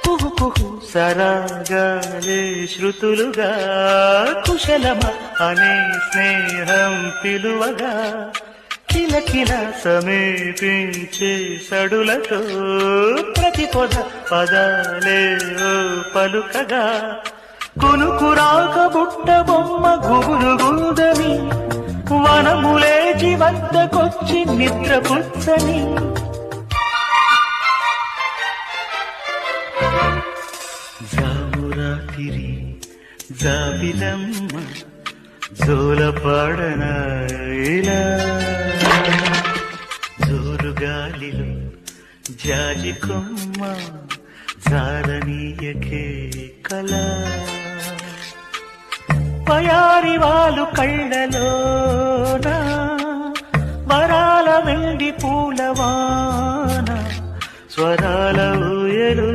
కుహు కుహు సరాగాలే శృతులుగా కుశలమ అనే స్నేహం పిలువగా కిలకిల సమీపించే సడులతో ప్రతి పొద పదాలే పలుకగా కునుకురాక బుట్ట బొమ్మ గుబురు గుందని వనములేచి వద్దకొచ్చి నిద్ర పుచ్చని జామురాతిరి జాబిలమ్మ జోలపాడన ఇలా జోరుగాలిలో జాజి కొమ్మ జారనీయకే కళ పయారి వాళ్ళు కళ్ళలోన వరాల వెండి పూలవాన స్వరాల ఊయలు